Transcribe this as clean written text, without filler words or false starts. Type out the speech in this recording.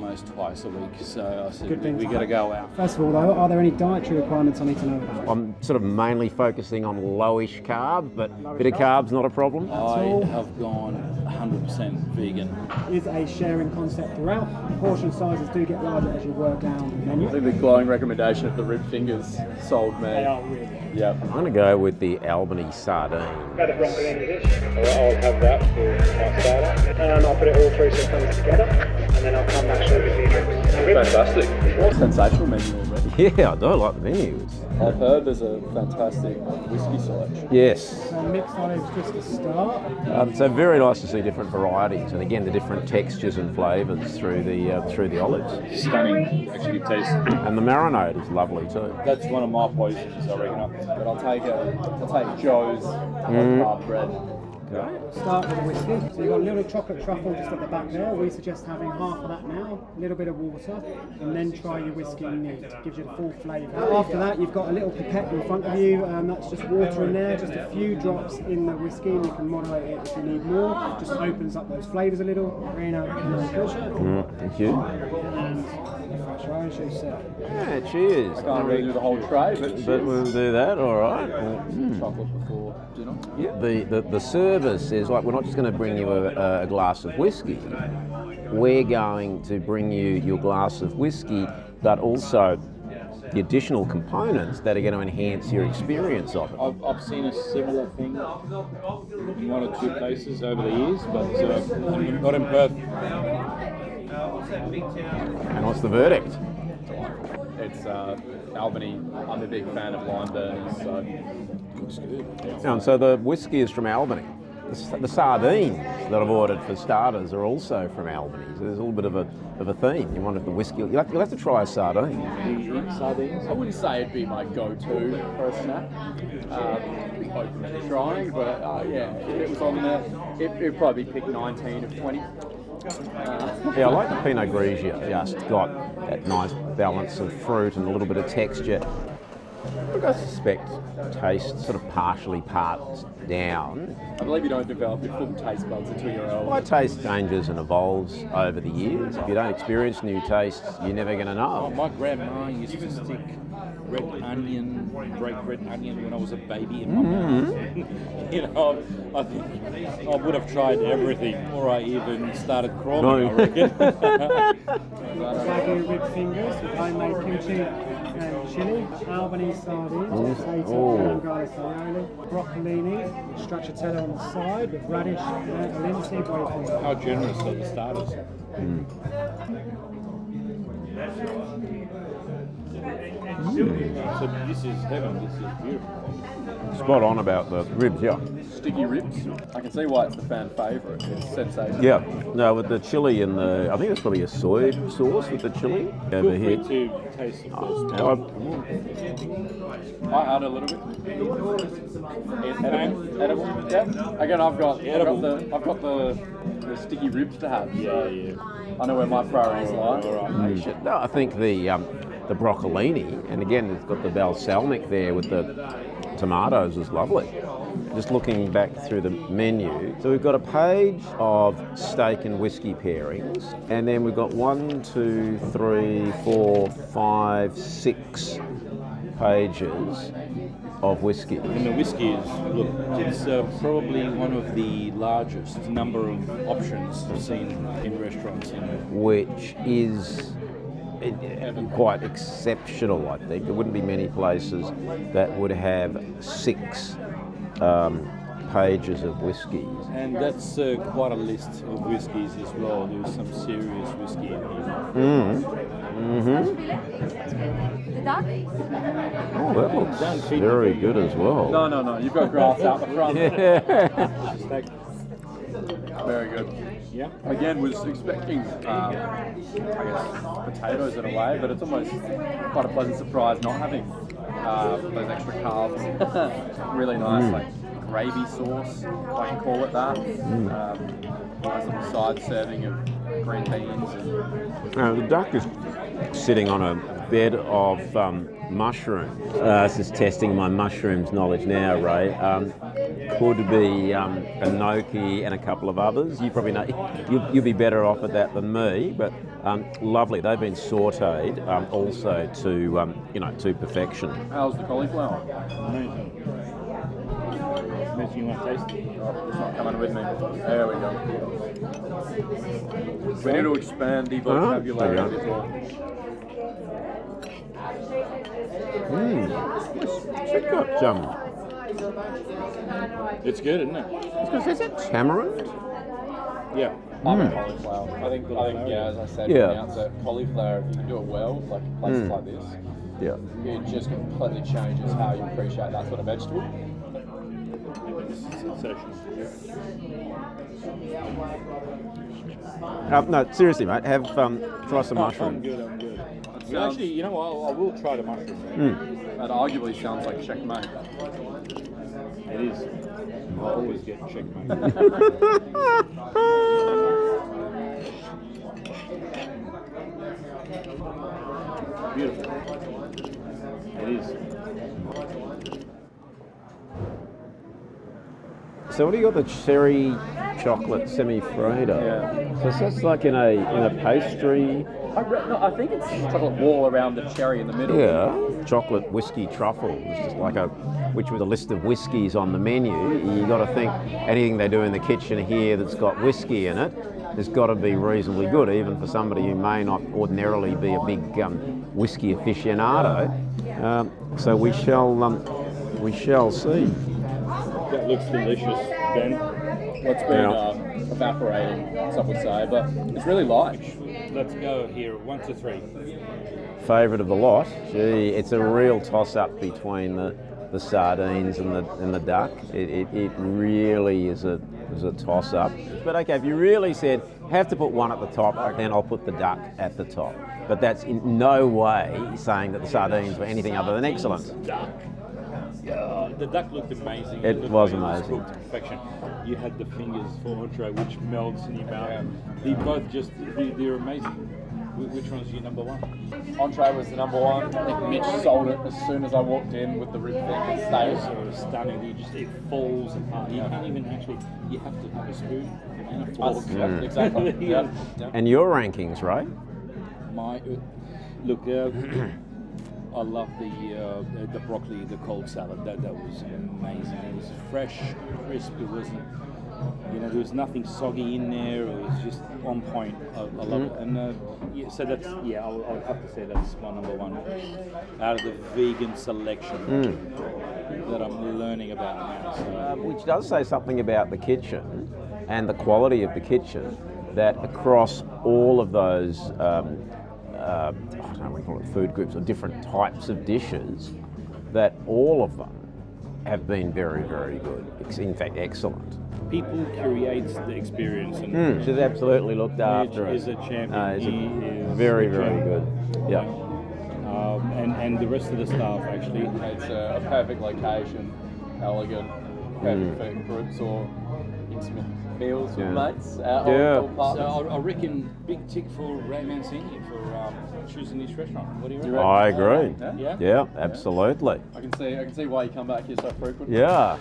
almost twice a week. So I said, Good thing we to got to have. go out. First of all, though, are there any dietary requirements I need to know about? I'm sort of mainly focusing on lowish carb, but a bit of carb's not a problem. I have gone 100% vegan. Is a sharing concept throughout. Portion sizes do get larger as you work down the menu. I think the glowing recommendation of the rib fingers sold me. They are really. Yeah. I'm going to go with the Albany sardine. Got the broccolini dish. I'll have that for my starter. And I'll put it all through so it comes together. And then I'll come back shortly for your drinks. Fantastic. Sensational menu already. Yeah, I do like the menu. I've heard there's a fantastic whiskey selection. Yes. So mixed olives just to start. So very nice to see different varieties, and again the different textures and flavours through the olives. Stunning, actually taste. And the marinade is lovely too. That's one of my poisons, I reckon. But I'll take Joe's carb bread. Start with the whiskey. So you've got a little chocolate truffle just at the back there. We suggest having half of that now, a little bit of water, and then try your whiskey neat. Gives you the full flavour. After that, you've got a little pipette in front of you, and that's just water in there, just a few drops in the whiskey, and you can moderate it if you need more. Just opens up those flavours a little. Reno, Thank you. and fresh orange juice. Yeah, cheers. I can't really do the whole tray, but We'll do that, all right. chocolate before dinner. Yeah. The service is like, we're not just going to bring you a glass of whiskey. We're going to bring you your glass of whiskey, but also the additional components that are going to enhance your experience of it. I've seen a similar thing in one or two places over the years, but not in Perth. And what's the verdict? It's Albany. I'm a big fan of lime burners, so Looks good. And so the whiskey is from Albany. The sardines that I've ordered for starters are also from Albany. So there's a little bit of a theme. You wanted the whiskey. You'll have to try a sardine. Do you eat sardines? I wouldn't say it'd be my go-to for a snack. I'd be open to trying, but yeah, if it was on there, it'd probably pick 19 of 20. Yeah, I like the Pinot Grigio. Just got that nice balance of fruit and a little bit of texture. Look, I suspect taste sort of partially parts down. I believe you don't develop your full taste buds until you're old. My taste changes and evolves over the years. If you don't experience new tastes, you're never going to know. My grandma used to stick red onion, break red onion when I was a baby in my mouth. You know, I think I would have tried everything before I even started crawling, I reckon. Wagyu rib fingers with homemade kimchi and chili, Albany sardines, and garlic aioli, broccolini, stracciatella on the side with radish and linseed wafer. How generous are the starters? So this is heaven, this is beautiful. Spot on about the ribs, yeah. Sticky ribs. I can see why it's the fan favourite. It's sensational. Yeah, no, with the chili and the, I think it's probably a soy sauce with the chili over Feel here. free to taste the first Now, I add a little bit. It's edible. Yeah. Again, I've got the sticky ribs to have. Yeah. I know where my priorities lie. No, I think the broccolini, and again it's got the balsamic there with the tomatoes, is lovely. Just looking back through the menu, so we've got a page of steak and whiskey pairings, and then we've got 1, 2, 3, 4, 5, 6 pages of whiskey. And the whiskey is, look, it's probably one of the largest number of options I've seen in restaurants. Which is quite exceptional, I think. There wouldn't be many places that would have 6 pages of whiskies. And that's quite a list of whiskies as well. There's some serious whiskey in here. Oh, that looks very good as well. No. You've got grass out the front. Yeah. Very good. Yeah. Again, was expecting, I guess, potatoes in a way, but it's almost quite a pleasant surprise not having those extra carbs. Really nice, like gravy sauce, if I can call it that. Nice little side serving of green beans. Now, the duck is sitting on a bed of mushrooms. This is testing my mushrooms knowledge now, Ray. could be gnocchi and a couple of others. You probably know, you'll be better off at that than me, but lovely. They've been sautéed also to, to perfection. How's the cauliflower? Amazing. You want to taste it? Oh, it's not coming with me. There we go. We need to expand the vocabulary a bit more. It's got It's good, isn't it? is that tamarind? Yeah. I'm a cauliflower. I think, yeah, as I said from the outset, cauliflower, if you can do it well, like places like this, it just completely changes how you appreciate that sort of vegetable. No, seriously, mate. Try some mushrooms. I'm good. Actually, you know what? I will try the mushrooms. That arguably sounds like checkmate. It is. I always get checkmate. Beautiful. It is. So what do you got? The cherry chocolate semi-frito. Yeah. So that's like in a pastry. I think it's chocolate wall around the cherry in the middle. Yeah. Chocolate whiskey truffle. It's just like which with a list of whiskies on the menu. You got to think anything they do in the kitchen here that's got whiskey in it has got to be reasonably good, even for somebody who may not ordinarily be a big whiskey aficionado. So we shall see. That looks delicious, Ben. It's been evaporating, some would say, but it's really light. Let's go here. 1 to 3. Favourite of the lot. Gee, it's a real toss-up between the sardines and the duck. It really is a toss-up. But okay, if you really said have to put one at the top, then I'll put the duck at the top. But that's in no way saying that the sardines were anything other than excellent. Duck. Yeah, the duck looked amazing. It was amazing. Cooked to perfection. You had the fingers for entree, which melts in your mouth. They both they're amazing. Which one's your number one? Entree was the number one. I think Mitch sold it as soon as I walked in with the rib thing and steak. So stunning. It falls apart. You can't even actually. You have to have a spoon and a fork. Exactly. Yeah. And your rankings, right? Look. I love the broccoli, the cold salad. That was amazing. It was fresh, crisp. It wasn't, there was nothing soggy in there. It was just on point. I love it. And so that's I'll have to say that's my number one out of the vegan selection that I'm learning about now. So. Which does say something about the kitchen and the quality of the kitchen. That across all of those. I don't know what we call it, food groups or different types of dishes, that all of them have been very, very good. In fact, excellent. People creates the experience. And she's absolutely looked after it. Is a champion. He is very, very good. Yeah. And the rest of the staff actually. It's a perfect location, elegant, perfect for groups or intimate meals with mates. So I reckon big tick for Ray Mancini for choosing this restaurant. What do you reckon? I agree. Yeah? Yeah, absolutely. I can see why you come back here so frequently. Yeah.